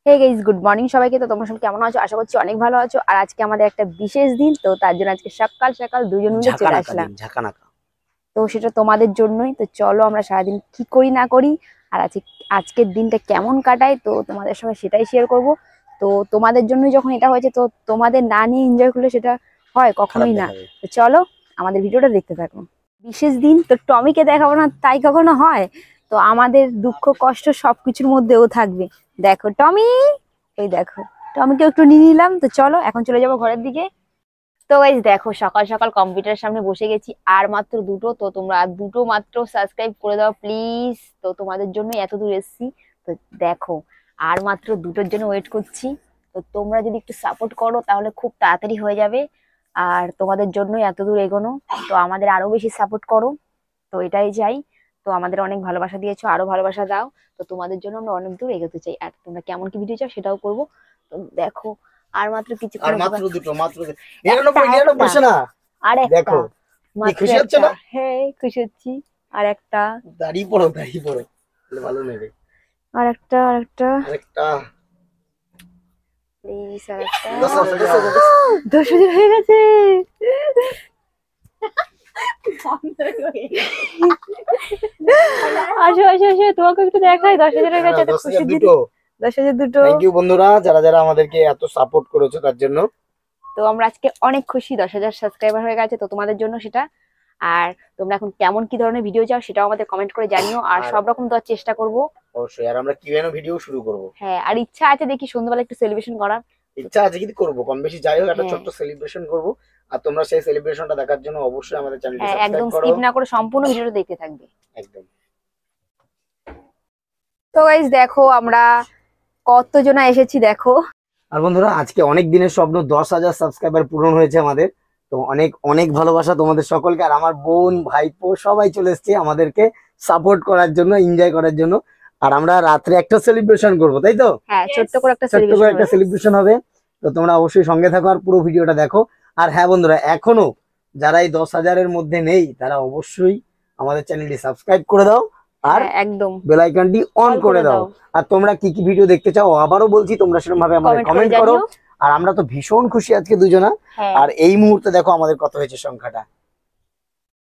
Hey guys, good morning সবাইকে। তো তোমরা সব কেমন আছো? আশা করছি অনেক ভালো আছো। আর আজকে আমাদের একটা বিশেষ দিন, তো তার জন্য আজকে সকাল সকাল দুজন মিলে চলে ঝাঁকানাকা আসলাম। দিন ঝাঁকানাকা। তো সেটা তোমাদের জন্যই। তো চলো আমরা সারাদিন কি করি না করি আর আজকের দিনটা কেমন কাটাই, তো তোমাদের সঙ্গে সেটাই শেয়ার করব। তো তোমাদের জন্যই যখন এটা হয়েছে, তো তোমাদের না নিয়ে এনজয় করলে সেটা হয় খারাপ কখনোই না। দেখাবে। তো চলো আমাদের ভিডিওটা দেখতে থাকো। বিশেষ দিন তো টমিকে দেখাবো না তাই কখনো হয়? তো আমাদের দুঃখ কষ্ট সবকিছুর মধ্যেও থাকবে। দেখো টমি, এই দেখো টমিকে একটু নিয়ে নিলাম। তো চলো এখন চলে যাবো ঘরের দিকে। তো গাইস দেখো, সকাল সকাল কম্পিউটারের সামনে বসে গেছি, আর মাত্র দুটো। তো তোমরা আর দুটো মাত্র সাবস্ক্রাইব করে দাও প্লিজ। তো তোমাদের জন্য এত দূর এসেছি। তো দেখো, আর মাত্র দুটোর জন্য ওয়েট করছি। তো তোমরা যদি একটু সাপোর্ট করো তাহলে খুব তাড়াতাড়ি হয়ে যাবে। আর তোমাদের জন্যই এত দূর এগোনো। তো আমাদের আরো বেশি সাপোর্ট করো। তো এটাই চাই। তো আমাদের অনেক ভালোবাসা দিয়েছো, আরো ভালোবাসা দাও। তো তোমাদের জন্য আমরা অনেক দূর এগোতে চাই, আর তোমরা কেমন কি ভিডিও চাও সেটাও করবো। তো দেখো, আর মাত্র আর কিছুক্ষণের মাত্র দোকান। দুটো, মাত্র একটা 99 একটা 99 না। আর একটা, দেখো কি মাত্র খুশি হচ্ছে একটা। না? হ্যাঁ খুশি হচ্ছি। আর একটা, দাঁড়িয়ে পড়ো তাহলে ভালো নেবে। আর একটা, আর একটা, আরেকটা। প্লিজ আর একটা। 10,000 হয়ে গেছে। আসো আসো আসো, তোমাকে একটু দেখাই। 10,000 হয়ে গেছে, এত 10,000 খুশি দিন। দুটো। 10,000 দুটো। থ্যাংক ইউ বন্ধুরা, যারা যারা আমাদেরকে এত সাপোর্ট করেছো তার জন্য। তো আমরা আজকে অনেক খুশি, 10,000 সাবস্ক্রাইবার হয়ে গেছে তো তোমাদের জন্য সেটা। আর তোমরা এখন কেমন কি ধরনের ভিডিও চাও সেটাও আমাদের কমেন্ট করে জানিও, আর আর সব রকম দেওয়ার চেষ্টা করব। অবশ্যই, আর আমরা কিউএনও ভিডিও শুরু করব। হ্যাঁ, আর ইচ্ছা আছে দেখি সন্ধ্যাবেলা একটু সেলিব্রেশন করার। ইচ্ছা আছে কিন্তু করবো, কম বেশি যাই হোক একটা হ্যাঁ ছোট্ট সেলিব্রেশন করব। আর তোমরা সেই সেলিব্রেশনটা দেখার জন্য অবশ্যই আমাদের চ্যানেলটি হ্যাঁ, সাবস্ক্রাইব একদম করো। স্কিপ না করে সম্পূর্ণ ভিডিওটা দেখতে থাকবে। একদম। তো গাইস দেখো, আমরা কতজনা এসেছি দেখো। আর বন্ধুরা, আজকে অনেক দিনের স্বপ্ন, 10,000 সাবস্ক্রাইবার পূরণ হয়েছে আমাদের। তো অনেক অনেক ভালোবাসা তোমাদের সকলকে। আর আমার বোন ভাইপো সবাই চলে এসছে আমাদেরকে সাপোর্ট করার জন্য, এনজয় করার জন্য। আর আমরা রাত্রে একটা সেলিব্রেশন করব, তাই তো? হ্যাঁ, ছোট্ট করে একটা ছোট্ট করে সেলিব্রেশন একটা হবে। সেলিব্রেশন হবে। তো তোমরা অবশ্যই সঙ্গে থাকো আর পুরো ভিডিওটা দেখো। আর হ্যাঁ বন্ধুরা, এখনো যারা এই 10,000-এর মধ্যে নেই তারা অবশ্যই আমাদের চ্যানেলটি সাবস্ক্রাইব করে দাও আর হ্যাঁ একদম, বেল আইকনটি অন অল করে করে দাও। দাও। আর তোমরা কি কি ভিডিও দেখতে চাও আবারও বলছি, তোমরা সেরকম ভাবে আমাদের কমেন্ট করে কমেন্ট করো। জানিও। আর আমরা তো ভীষণ খুশি আজকে দুজনা। হ্যাঁ, আর এই মুহূর্তে দেখো আমাদের কত হয়েছে সংখ্যাটা,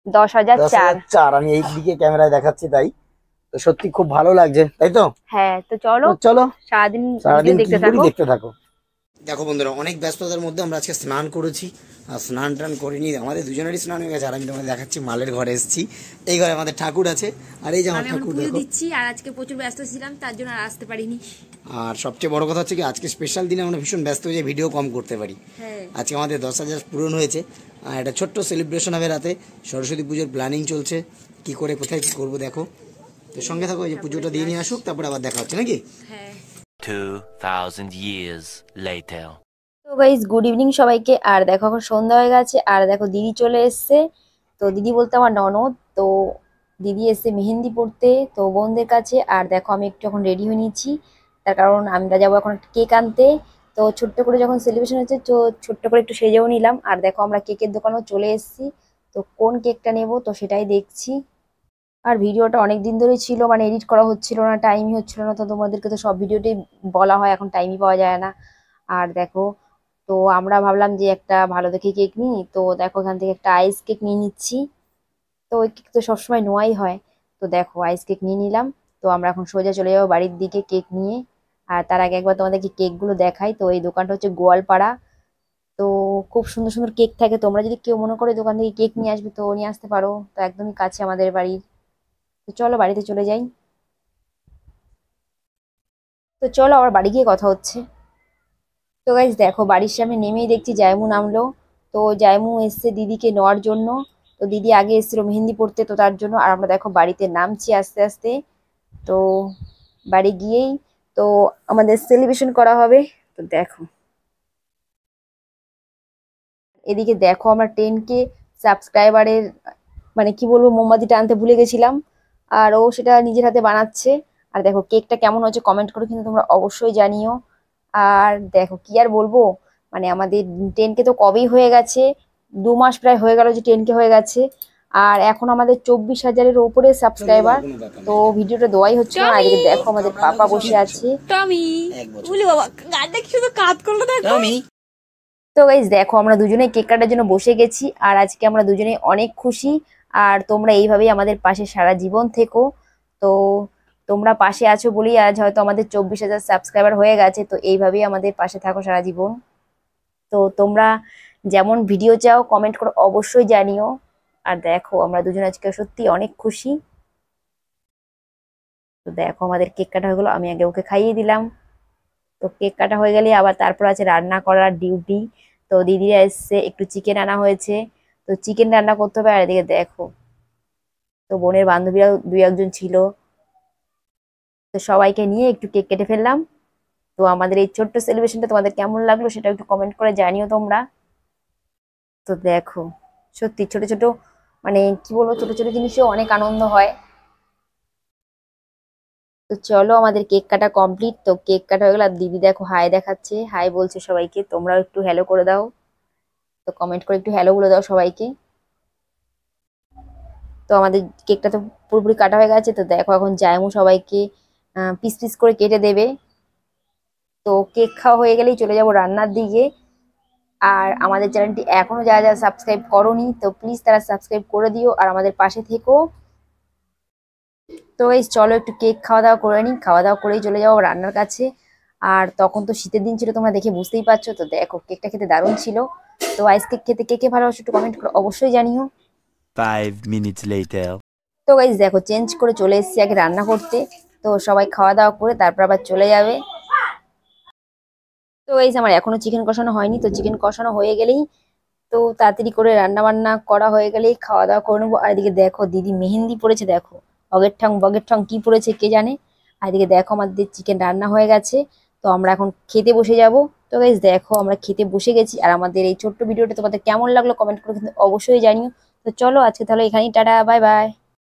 10,004। 10,004। আমি এই দিকে ক্যামেরায় দেখাচ্ছি তাই। তো সত্যি খুব ভালো লাগছে, তাই তো? হ্যাঁ তো চলো, তো চলো সারাদিন ভিডিও সারাদিন কি দেখতে করি থাকো। দেখতে থাকো। দেখো বন্ধুরা, অনেক ব্যস্ততার মধ্যে আমরা আজকে স্নান করেছি। আর স্নান টান করিনি, আমাদের দুজনেরই স্নান হয়ে গেছে। আর আমি তোমাদের দেখাচ্ছি, মালের ঘরে এসেছি। এই ঘরে আমাদের ঠাকুর আছে, আর এই যে আমার ঠাকুর দেখো। দিচ্ছি, আর আজকে প্রচুর ব্যস্ত ছিলাম তার জন্য আর আসতে পারিনি। আর সবচেয়ে বড় কথা হচ্ছে কি, আজকে স্পেশাল দিনে আমরা ভীষণ ব্যস্ত হয়ে যাই, ভিডিও কম করতে পারি। হ্যাঁ, আজকে আমাদের 10,000 পূরণ হয়েছে। আর একটা ছোট্ট সেলিব্রেশন হবে রাতে। সরস্বতী পুজোর প্ল্যানিং চলছে, কি করে কোথায় কি করবো দেখো। তো সঙ্গে থাকো, এই যে পুজোটা দিয়ে নিয়ে আসুক, তারপরে আবার দেখা হচ্ছে নাকি। হ্যাঁ। 2,000 years later. তো গাইস, গুড ইভিনিং সবাইকে। আর দেখো এখন সন্ধ্যা হয়ে গেছে, আর দেখো দিদি চলে এসছে। তো দিদি বলতে আমার ননদ। তো দিদি এসছে মেহেন্দি পড়তে তো বোনদের কাছে। আর দেখো আমি একটু এখন রেডি হয়ে নিচ্ছি, তার কারণ আমরা যাবো এখন কেক আনতে। তো ছোট্ট করে যখন সেলিব্রেশন হচ্ছে, তো ছোট্ট করে একটু সেজেও নিলাম। আর দেখো আমরা কেকের দোকানেও চলে এসেছি। তো কোন কেকটা নেব তো সেটাই দেখছি। আর ভিডিওটা অনেক দিন ধরেই ছিল, মানে এডিট করা হচ্ছিল না, টাইমই হচ্ছিল না। তো তোমাদেরকে তো সব ভিডিওতেই বলা হয়, এখন টাইমই পাওয়া যায় না। আর দেখো, তো আমরা ভাবলাম যে একটা ভালো দেখে কেক নিই। তো দেখো এখান থেকে একটা আইস কেক নিয়ে নিচ্ছি। তো ওই কেক তো সবসময় নেওয়াই হয়। তো দেখো আইস কেক নিয়ে নিলাম। তো আমরা এখন সোজা চলে যাবো বাড়ির দিকে কেক নিয়ে। আর তার আগে একবার তোমাদেরকে কেকগুলো দেখাই। তো এই দোকানটা হচ্ছে গোয়ালপাড়া। তো খুব সুন্দর সুন্দর কেক থাকে। তোমরা যদি কেউ মনে করো এই দোকান থেকে কেক নিয়ে আসবে তো নিয়ে আসতে পারো। তো একদমই কাছে আমাদের বাড়ির। তো চলো বাড়িতে চলে যাই। তো চলো আবার বাড়ি গিয়ে কথা হচ্ছে। তো গাইজ দেখো, বাড়ির সামনে নেমেই দেখছি জায়মু নামলো। তো জায়মু এসছে দিদিকে নেওয়ার জন্য। তো দিদি আগে এসেছিল মেহেন্দি পড়তে, তো তার জন্য। আর আমরা দেখো বাড়িতে নামছি আস্তে আস্তে। তো বাড়ি গিয়েই তো আমাদের সেলিব্রেশন করা হবে। তো দেখো এদিকে দেখো, আমরা 10K সাবস্ক্রাইবারের মানে কি বলবো, মোমবাতিটা আনতে ভুলে গেছিলাম। আর ও সেটা নিজের হাতে বানাচ্ছে। আর দেখো কেকটা কেমন হয়েছে কমেন্ট করে কিন্তু তোমরা অবশ্যই জানিও। আর দেখো কি আর বলবো, মানে আমাদের 10K তো কবেই হয়ে গেছে। 2 মাস প্রায় হয়ে গেল যে 10K হয়ে গেছে। আর এখন আমাদের 24,000-এর উপরে সাবস্ক্রাইবার। তো ভিডিওটা দেওয়াই হচ্ছে না। আর এদিকে দেখো আমাদের পাপা বসে আছে। তো গাইস দেখো আমরা দুজনেই কেক কাটার জন্য বসে গেছি। আর আজকে আমরা দুজনেই অনেক খুশি। আর তোমরা এইভাবেই আমাদের পাশে সারা জীবন থেকো। তো তোমরা পাশে আছো বলেই আজ হয়তো আমাদের 24,000 সাবস্ক্রাইবার হয়ে গেছে। তো এইভাবেই আমাদের পাশে থাকো সারা জীবন। তো তোমরা যেমন ভিডিও চাও কমেন্ট করে অবশ্যই জানিও। আর দেখো আমরা দুজন আজকে সত্যি অনেক খুশি। তো দেখো আমাদের কেক কাটা হয়ে গেলো, আমি আগে ওকে খাইয়ে দিলাম। তো কেক কাটা হয়ে গেলে আবার তারপর আছে রান্না করার ডিউটি। তো দিদিরা এসছে, একটু চিকেন আনা হয়েছে। তো চিকেন রান্না করতে হবে। আর এদিকে দেখো তো বোনের বান্ধবীরাও 2-1 জন ছিল। তো সবাইকে নিয়ে একটু কেক কেটে ফেললাম। তো আমাদের এই ছোট্ট সেলিব্রেশনটা তোমাদের কেমন লাগলো সেটা একটু কমেন্ট করে জানিও তোমরা। তো দেখো সত্যি ছোট ছোট মানে কি বলবো, ছোট ছোট জিনিসেও অনেক আনন্দ হয়। তো চলো আমাদের কেক কাটা কমপ্লিট। তো কেক কাটা হয়ে গেল। আর দিদি দেখো হাই দেখাচ্ছে, হাই বলছে সবাইকে। তোমরাও একটু হ্যালো করে দাও। তো কমেন্ট করে একটু হ্যালো বলে দাও সবাইকে। তো আমাদের কেকটা তো পুরোপুরি কাটা হয়ে গেছে। তো দেখো এখন জায়মু সবাইকে পিস পিস করে কেটে দেবে। তো কেক খাওয়া হয়ে গেলেই চলে যাব রান্নার দিকে। আর আমাদের চ্যানেলটি এখনো যারা যারা সাবস্ক্রাইব করোনি তো প্লিজ তারা সাবস্ক্রাইব করে দিও আর আমাদের পাশে থেকো। তো গাইস চলো একটু কেক খাওয়া দাওয়া করে নিই। খাওয়া দাওয়া করেই চলে যাবো রান্নার কাছে। আর তখন তো শীতের দিন ছিল, তোমরা দেখে বুঝতেই পারছো। তো দেখো কেকটা খেতে দারুণ ছিল। তো আইসকেক খেতে কে কে ভালোবাসো একটু কমেন্ট করে অবশ্যই জানিও। 5 minutes later. তো গাইস দেখো চেঞ্জ করে চলে এসেছি আগে রান্না করতে। তো সবাই খাওয়া দাওয়া করে তারপর আবার চলে যাবে। তো গাইস আমার এখনো চিকেন কষানো হয়নি। তো চিকেন কষানো হয়ে গেলেই তো তাড়াতাড়ি করে রান্না বান্না করা হয়ে গেলেই খাওয়া দাওয়া করে নেবো। আর এদিকে দেখো দিদি মেহেন্দি পড়েছে, দেখো অগের ঠং বগের ঠং কি পড়েছে কে জানে। আর এদিকে দেখো আমাদের চিকেন রান্না হয়ে গেছে। তো আমরা এখন খেতে বসে যাব। তো গাইস দেখো আমরা খেতে বসে গেছি। আর আমাদের এই ছোট্ট ভিডিওটা তোমাদের কেমন লাগলো কমেন্ট করে কিন্তু অবশ্যই জানিও। তো চলো আজকে তাহলে এখানেই টাটা বাই বাই।